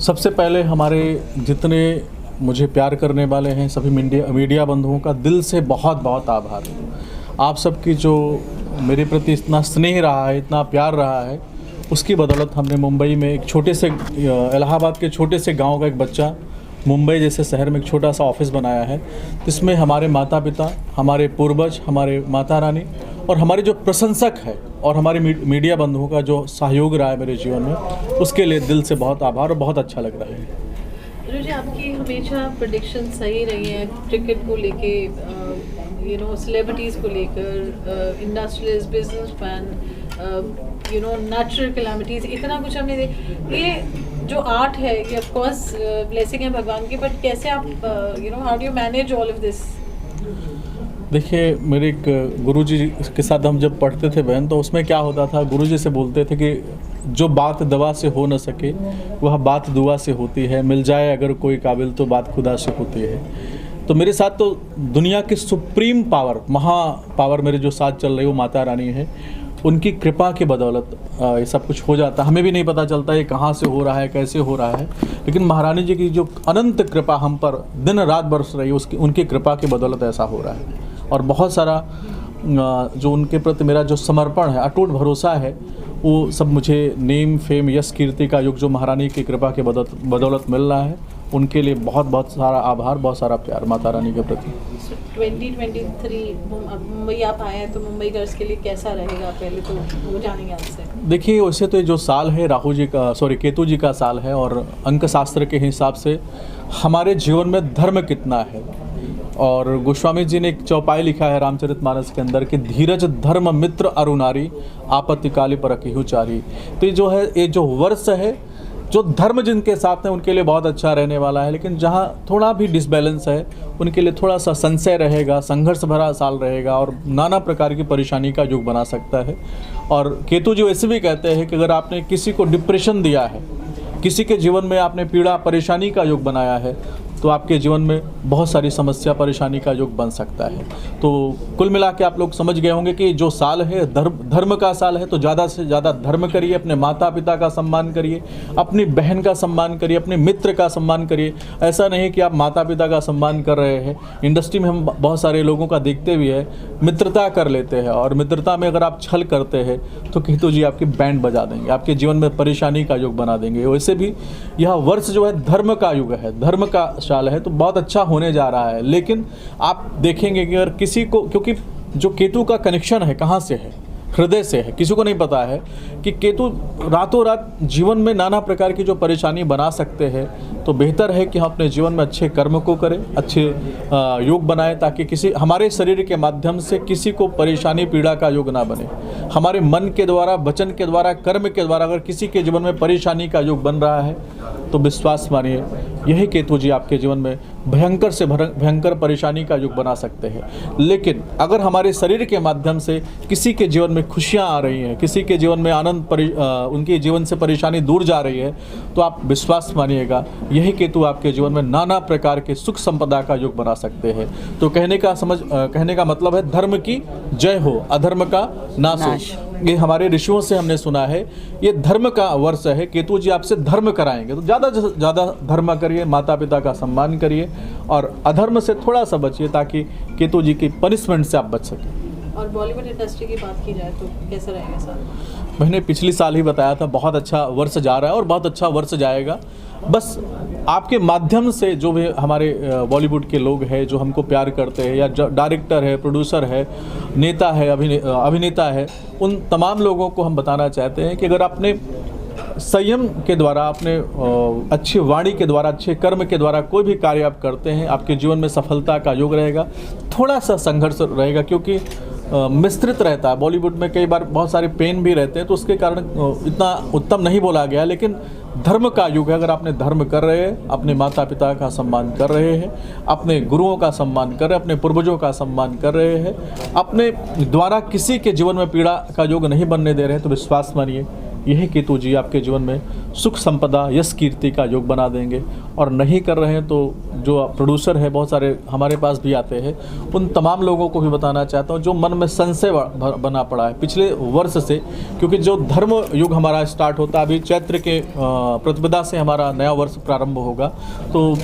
सबसे पहले हमारे जितने मुझे प्यार करने वाले हैं सभी मीडिया बंधुओं का दिल से बहुत बहुत आभार। आप सबकी जो मेरे प्रति इतना स्नेह रहा है, इतना प्यार रहा है, उसकी बदौलत हमने मुंबई में एक छोटे से इलाहाबाद के छोटे से गांव का एक बच्चा मुंबई जैसे शहर में एक छोटा सा ऑफिस बनाया है, जिसमें हमारे माता पिता, हमारे पूर्वज, हमारे माता रानी और हमारे जो प्रशंसक है और हमारे मीडिया बंधुओं का जो सहयोग रहा है मेरे जीवन में, उसके लिए दिल से बहुत आभार और बहुत अच्छा लग रहा है। जी, आपकी हमेशा प्रेडिक्शन सही रही है क्रिकेट को लेके, सेलिब्रिटीज़ को लेकर, इंडस्ट्रियलिस्ट, बिजनेसमैन, नेचुरल कैलामिटीज़, इतना कुछ हमने ये जो आर्ट है ये ऑफ कोर्स ब्लेसिंग है भगवान की, बट कैसे आप how do you manage all of this? देखिए, मेरे एक गुरुजी के साथ हम जब पढ़ते थे बहन, तो उसमें क्या होता था, गुरुजी से बोलते थे कि जो बात दवा से हो न सके वह बात दुआ से होती है, मिल जाए अगर कोई काबिल तो बात खुदा से होती है। तो मेरे साथ तो दुनिया की सुप्रीम पावर, महा पावर मेरे जो साथ चल रही है वो माता रानी है। उनकी कृपा की बदौलत ये सब कुछ हो जाता है। हमें भी नहीं पता चलता ये कहाँ से हो रहा है, कैसे हो रहा है, लेकिन महारानी जी की जो अनंत कृपा हम पर दिन रात बरस रही है, उसकी उनकी कृपा की बदौलत ऐसा हो रहा है। और बहुत सारा जो उनके प्रति मेरा जो समर्पण है, अटूट भरोसा है, वो सब मुझे नेम, फेम, यश, कीर्ति का युग जो महारानी की कृपा के बदौलत मिल रहा है, उनके लिए बहुत बहुत सारा आभार, बहुत सारा प्यार माता रानी के प्रति। 2023 मुंबई आप आए हैं, तो मुंबई गर्ल्स के लिए कैसा रहेगा, पहले तो वो जानेंगे आपसे। देखिए, वैसे तो ये जो साल है केतु जी का साल है, और अंक शास्त्र के हिसाब से हमारे जीवन में धर्म कितना है, और गोस्वामी जी ने एक चौपाई लिखा है रामचरितमानस के अंदर कि धीरज धर्म मित्र अरुणारी आपत्ति काली परखिहु चारी। तो ये जो है, ये जो वर्ष है, जो धर्म जिनके साथ है उनके लिए बहुत अच्छा रहने वाला है, लेकिन जहाँ थोड़ा भी डिसबैलेंस है उनके लिए थोड़ा सा संशय रहेगा, संघर्ष भरा साल रहेगा और नाना प्रकार की परेशानी का युग बना सकता है। और केतु जी वैसे भी कहते हैं कि अगर आपने किसी को डिप्रेशन दिया है, किसी के जीवन में आपने पीड़ा परेशानी का युग बनाया है, तो आपके जीवन में बहुत सारी समस्या परेशानी का युग बन सकता है। तो कुल मिला के आप लोग समझ गए होंगे कि जो साल है धर्म का साल है, तो ज़्यादा से ज़्यादा धर्म करिए, अपने माता पिता का सम्मान करिए, अपनी बहन का सम्मान करिए, अपने मित्र का सम्मान करिए। ऐसा नहीं कि आप माता पिता का सम्मान कर रहे हैं, इंडस्ट्री में हम बहुत सारे लोगों का देखते भी है, मित्रता कर लेते हैं, और मित्रता में अगर आप छल करते हैं तो केतु जी आपकी बैंड बजा देंगे, आपके जीवन में परेशानी का युग बना देंगे। वैसे भी यह वर्ष जो है धर्म का युग है, धर्म का साल है, तो बहुत अच्छा होने जा रहा है। लेकिन आप देखेंगे कि अगर किसी को, क्योंकि जो केतु का कनेक्शन है कहाँ से है, हृदय से है, किसी को नहीं पता है कि केतु रातों रात जीवन में नाना प्रकार की जो परेशानी बना सकते हैं, तो बेहतर है कि हम अपने जीवन में अच्छे कर्म को करें, अच्छे योग बनाएं, ताकि किसी हमारे शरीर के माध्यम से किसी को परेशानी पीड़ा का योग ना बने। हमारे मन के द्वारा, वचन के द्वारा, कर्म के द्वारा अगर किसी के जीवन में परेशानी का योग बन रहा है, तो विश्वास मानिए यही केतु जी आपके जीवन में भयंकर से भयंकर परेशानी का युग बना सकते हैं। लेकिन अगर हमारे शरीर के माध्यम से किसी के जीवन में खुशियां आ रही हैं, किसी के जीवन में आनंद, उनके जीवन से परेशानी दूर जा रही है, तो आप विश्वास मानिएगा यही केतु आपके जीवन में नाना प्रकार के सुख संपदा का युग बना सकते हैं। तो कहने का मतलब है धर्म की जय हो, अधर्म का नाश हो। ये हमारे ऋषियों से हमने सुना है, ये धर्म का वर्ष है। केतु जी आपसे धर्म कराएंगे, तो ज़्यादा से ज़्यादा धर्म करिए, माता पिता का सम्मान करिए, और अधर्म से थोड़ा सा बचिए, ताकि केतु जी की पनिशमेंट से आप बच सकें। और बॉलीवुड इंडस्ट्री की बात की जाए तो कैसा रहेगा साल? मैंने पिछली साल ही बताया था, बहुत अच्छा वर्ष जा रहा है और बहुत अच्छा वर्ष जाएगा। बस आपके माध्यम से जो भी हमारे बॉलीवुड के लोग हैं जो हमको प्यार करते हैं, या डायरेक्टर है, प्रोड्यूसर है, नेता है, अभिनेता है, उन तमाम लोगों को हम बताना चाहते हैं कि अगर आपने संयम के द्वारा, अपने अच्छी वाणी के द्वारा, अच्छे कर्म के द्वारा कोई भी कार्य आप करते हैं, आपके जीवन में सफलता का योग रहेगा। थोड़ा सा संघर्ष रहेगा, क्योंकि मिश्रित रहता है। बॉलीवुड में कई बार बहुत सारे पेन भी रहते हैं, तो उसके कारण इतना उत्तम नहीं बोला गया। लेकिन धर्म का युग है, अगर आपने धर्म कर रहे हैं, अपने माता पिता का सम्मान कर रहे हैं, अपने गुरुओं का सम्मान कर रहे हैं, अपने पूर्वजों का सम्मान कर रहे हैं, अपने द्वारा किसी के जीवन में पीड़ा का योग नहीं बनने दे रहे हैं, तो विश्वास मानिए यही केतु जी आपके जीवन में सुख संपदा यश कीर्ति का योग बना देंगे। और नहीं कर रहे हैं तो जो प्रोड्यूसर है, बहुत सारे हमारे पास भी आते हैं, उन तमाम लोगों को भी बताना चाहता हूँ जो मन में संशय बना पड़ा है पिछले वर्ष से, क्योंकि जो धर्म युग हमारा स्टार्ट होता है, अभी चैत्र के प्रतिपदा से हमारा नया वर्ष प्रारंभ होगा। तो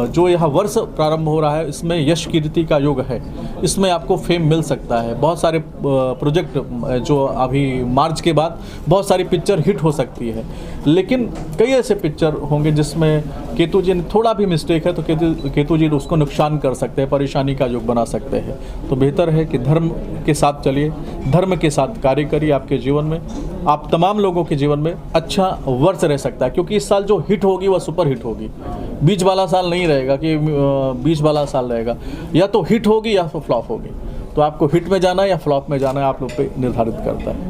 जो यह वर्ष प्रारंभ हो रहा है इसमें यश कीर्ति का योग है, इसमें आपको फेम मिल सकता है। बहुत सारे प्रोजेक्ट जो अभी मार्च के बाद बहुत सारी पिक्चर हिट हो सकती है, लेकिन कई ऐसे पिक्चर होंगे जिसमें केतु जी ने थोड़ा भी मिस्टेक है तो केतु जी उसको नुकसान कर सकते हैं, परेशानी का योग बना सकते हैं। तो बेहतर है कि धर्म के साथ चलिए, धर्म के साथ कार्य करिए। आपके जीवन में, आप तमाम लोगों के जीवन में अच्छा वर्ष रह सकता है, क्योंकि इस साल जो हिट होगी वह सुपर हिट होगी। बीच वाला साल नहीं रहेगा कि बीच वाला साल रहेगा, या तो हिट होगी या तो फ्लॉप होगी। तो आपको हिट में जाना है या फ्लॉप में जाना है, आप लोग पे निर्धारित करता है।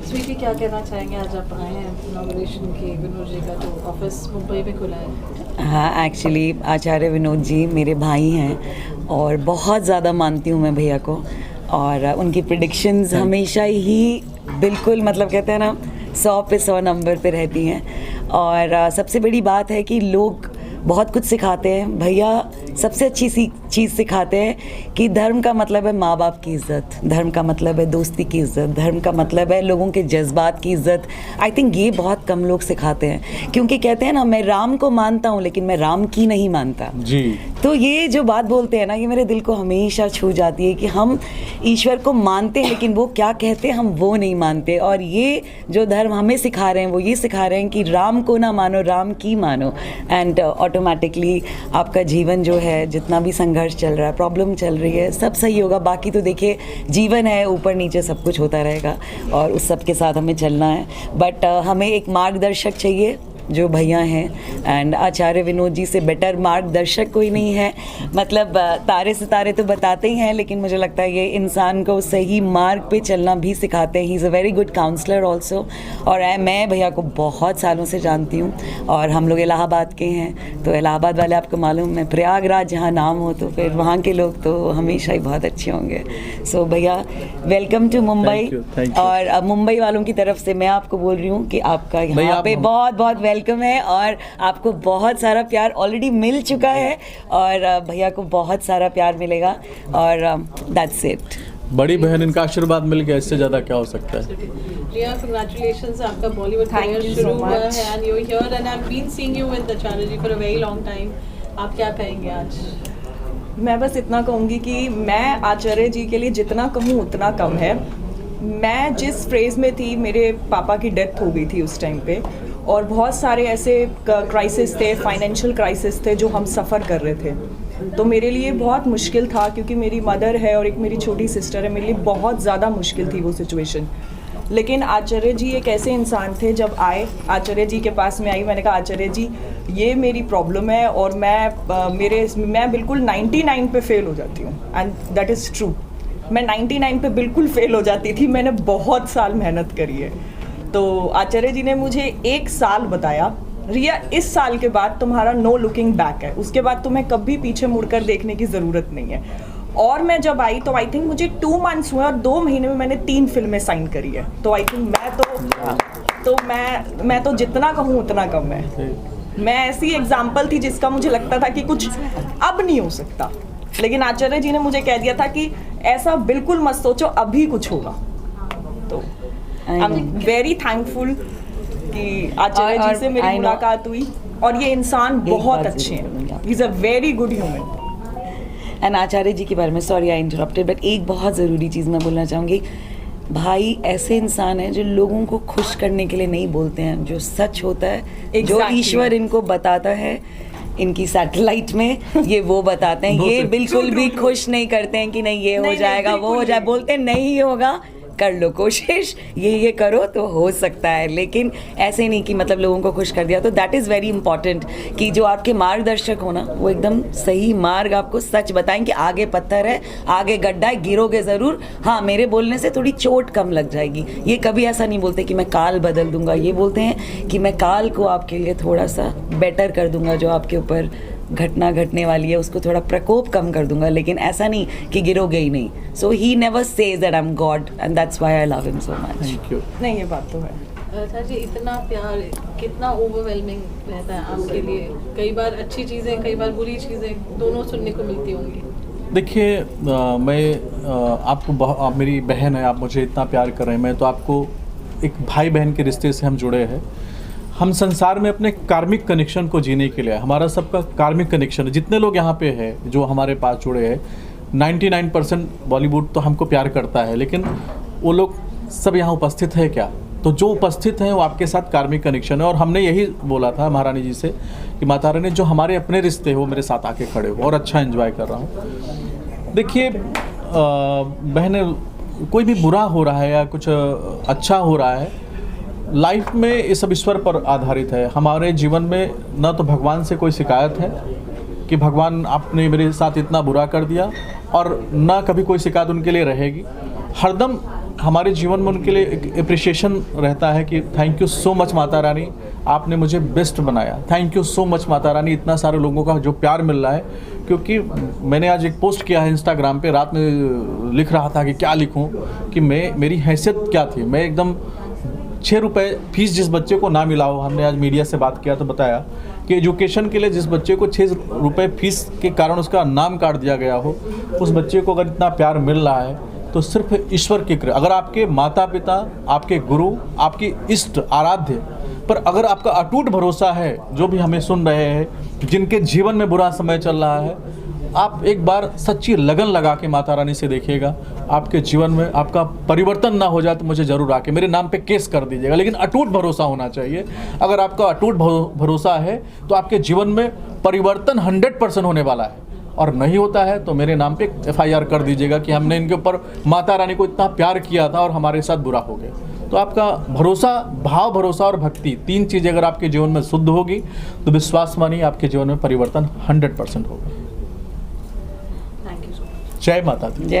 स्वीटी, क्या कहना चाहेंगे? आज आप आए हैं इनॉग्रेशन की विनोद जी का, जो ऑफिस मुंबई में खुला है। हाँ, एक्चुअली आचार्य विनोद जी मेरे भाई हैं और बहुत ज़्यादा मानती हूँ मैं भैया को, और उनकी प्रेडिक्शंस हमेशा ही बिल्कुल मतलब कहते हैं ना 100 पे 100 नंबर पे रहती हैं। और सबसे बड़ी बात है कि लोग बहुत कुछ सिखाते हैं, भैया सबसे अच्छी चीज़ सिखाते हैं कि धर्म का मतलब है माँ बाप की इज़्ज़त, धर्म का मतलब है दोस्ती की इज़्ज़त, धर्म का मतलब है लोगों के जज्बात की इज़्ज़त। आई थिंक ये बहुत कम लोग सिखाते हैं, क्योंकि कहते हैं ना मैं राम को मानता हूँ लेकिन मैं राम की नहीं मानता जी। तो ये जो बात बोलते हैं ना, ये मेरे दिल को हमेशा छू जाती है कि हम ईश्वर को मानते हैं लेकिन वो क्या कहते हैं हम वो नहीं मानते। और ये जो धर्म हमें सिखा रहे हैं वो ये सिखा रहे हैं कि राम को ना मानो, राम की मानो, एंड ऑटोमेटिकली आपका जीवन जो है, जितना भी संघर्ष चल रहा है, प्रॉब्लम चल रही है, सब सही होगा। बाकी तो देखिए जीवन है, ऊपर नीचे सब कुछ होता रहेगा और उस सब के साथ हमें चलना है। बट हमें एक मार्गदर्शक चाहिए जो भैया हैं, एंड आचार्य विनोद जी से बेटर मार्गदर्शक कोई नहीं है। मतलब तारे सितारे तो बताते ही हैं, लेकिन मुझे लगता है ये इंसान को सही मार्ग पे चलना भी सिखाते हैं। He is a very good counsellor also. और मैं भैया को बहुत सालों से जानती हूँ और हम लोग इलाहाबाद के हैं, तो इलाहाबाद वाले आपको मालूम है, प्रयागराज जहाँ नाम हो तो फिर वहाँ के लोग तो हमेशा ही बहुत अच्छे होंगे। सो भैया वेलकम टू मुंबई। और मुंबई वालों की तरफ से मैं आपको बोल रही हूँ कि आपका यहाँ पे बहुत बहुत वेलकम है और आपको बहुत सारा प्यार ऑलरेडी मिल चुका है और भैया को बहुत सारा प्यार मिलेगा और दैट्स इट। बड़ी बहन, इनका आशीर्वाद मिल गया, इससे ज़्यादा क्या हो सकता है। रिया, कांग्रेचुलेशंस, आपका बॉलीवुड करियर शुरू हुआ है and you here and I have been seeing you with Acharya ji for a very long time. आप क्या कहेंगे आज? मैं बस इतना कहूँगी कि मैं आचार्य जी के लिए जितना कहूँ उतना कम है। मैं जिस फ्रेज में थी, मेरे पापा की डेथ हो गई थी उस टाइम पे, और बहुत सारे ऐसे क्राइसिस थे, फाइनेंशियल क्राइसिस थे जो हम सफ़र कर रहे थे। तो मेरे लिए बहुत मुश्किल था, क्योंकि मेरी मदर है और एक मेरी छोटी सिस्टर है, मेरे लिए बहुत ज़्यादा मुश्किल थी वो सिचुएशन। लेकिन आचार्य जी एक ऐसे इंसान थे, जब आए आचार्य जी के पास में आई, मैंने कहा आचार्य जी ये मेरी प्रॉब्लम है और मैं बिल्कुल 99 पे फेल हो जाती हूँ, एंड दैट इज़ ट्रू। मैं 99 पे बिल्कुल फेल हो जाती थी, मैंने बहुत साल मेहनत करी है। तो आचार्य जी ने मुझे 1 साल बताया, रिया इस साल के बाद तुम्हारा नो लुकिंग बैक है, उसके बाद तुम्हें कभी पीछे मुड़कर देखने की ज़रूरत नहीं है। और मैं जब आई तो आई थिंक मुझे 2 मंथ्स हुए और 2 महीने में मैंने 3 फिल्में साइन करी है। तो आई थिंक मैं तो जितना कहूँ उतना कम है। मैं ऐसी एग्जाम्पल थी जिसका मुझे लगता था कि कुछ अब नहीं हो सकता, लेकिन आचार्य जी ने मुझे कह दिया था कि ऐसा बिल्कुल मत सोचो, अभी कुछ होगा। तो आई एम वेरी थैंकफुल कि आचार्य जी से मेरी मुलाकात हुई, और ये इंसान बहुत अच्छे हैं, he is a very good human. And Acharya ji के बारे में, सॉरी आई इंटरप्टेड, बट एक बहुत ज़रूरी चीज़ मैं बोलना चाहूँगी। भाई ऐसे इंसान हैं जो लोगों को खुश करने के लिए नहीं बोलते हैं, जो सच होता है जो ईश्वर इनको बताता है इनकी सैटेलाइट में, ये वो बताते हैं। ये बिल्कुल भी खुश नहीं करते हैं कि नहीं ये हो जाएगा, वो हो जाए, बोलते हैं नहीं होगा, कर लो कोशिश, ये करो तो हो सकता है। लेकिन ऐसे नहीं कि मतलब लोगों को खुश कर दिया। तो दैट इज़ वेरी इंपॉर्टेंट कि जो आपके मार्गदर्शक हो ना, वो एकदम सही मार्ग आपको सच बताएं कि आगे पत्थर है, आगे गड्ढा है, गिरोगे ज़रूर। हाँ, मेरे बोलने से थोड़ी चोट कम लग जाएगी। ये कभी ऐसा नहीं बोलते कि मैं काल बदल दूंगा, ये बोलते हैं कि मैं काल को आपके लिए थोड़ा सा बेटर कर दूंगा, जो आपके ऊपर घटना घटने वाली है उसको थोड़ा प्रकोप कम कर दूंगा, लेकिन ऐसा नहीं कि गिरोगे ही नहीं। So he never says that I am God, and that's why I love him so much. Thank you. नहीं, ये बात तो है। सर जी, इतना प्यार कितना ओवरवेलमिंग रहता है आपके लिए? कई बार अच्छी चीज़ें, कई बार बुरी चीज़ें दोनों सुनने को मिलती होंगी। देखिए आप मेरी बहन है, आप मुझे इतना प्यार कर रहे हैं, मैं तो आपको एक भाई बहन के रिश्ते से हम जुड़े हैं। हम संसार में अपने कार्मिक कनेक्शन को जीने के लिए, हमारा सबका कार्मिक कनेक्शन है। जितने लोग यहाँ पे हैं जो हमारे पास जुड़े हैं, 99% बॉलीवुड तो हमको प्यार करता है, लेकिन वो लोग सब यहाँ उपस्थित है क्या? तो जो उपस्थित हैं वो आपके साथ कार्मिक कनेक्शन है। और हमने यही बोला था महारानी जी से कि माता रानी, जो हमारे अपने रिश्ते हो मेरे साथ आके खड़े हो, और अच्छा एंजॉय कर रहा हूँ। देखिए बहने, कोई भी बुरा हो रहा है या कुछ अच्छा हो रहा है, लाइफ में ये सब ईश्वर पर आधारित है। हमारे जीवन में न तो भगवान से कोई शिकायत है कि भगवान आपने मेरे साथ इतना बुरा कर दिया, और ना कभी कोई शिकायत उनके लिए रहेगी। हरदम हमारे जीवन में उनके लिए एक अप्रिसिएशन रहता है कि thank you so much Mata Rani, आपने मुझे बेस्ट बनाया। Thank you so much Mata Rani, इतना सारे लोगों का जो प्यार मिल रहा है। क्योंकि मैंने आज एक पोस्ट किया है इंस्टाग्राम पे, रात में लिख रहा था कि क्या लिखूं, कि मेरी हैसियत क्या थी। मैं एकदम 6 रुपये फीस जिस बच्चे को ना मिला हो, हमने आज मीडिया से बात किया तो बताया कि एजुकेशन के लिए जिस बच्चे को 6 रुपये फीस के कारण उसका नाम काट दिया गया हो, उस बच्चे को अगर इतना प्यार मिल रहा है तो सिर्फ ईश्वर की कृपा। अगर आपके माता पिता, आपके गुरु, आपकी इष्ट आराध्य पर अगर आपका अटूट भरोसा है, जो भी हमें सुन रहे हैं जिनके जीवन में बुरा समय चल रहा है, आप एक बार सच्ची लगन लगा के माता रानी से देखिएगा, आपके जीवन में आपका परिवर्तन ना हो जाए तो मुझे ज़रूर आके मेरे नाम पे केस कर दीजिएगा। लेकिन अटूट भरोसा होना चाहिए। अगर आपका अटूट भरोसा है तो आपके जीवन में परिवर्तन 100% होने वाला है, और नहीं होता है तो मेरे नाम पे FIR कर दीजिएगा कि हमने इनके ऊपर माता रानी को इतना प्यार किया था और हमारे साथ बुरा हो गया। तो आपका भरोसा, भाव भरोसा और भक्ति, 3 चीज़ें अगर आपके जीवन में शुद्ध होगी तो विश्वास मानिए आपके जीवन में परिवर्तन 100% होगा। Thank you so much. जय माता दी। जय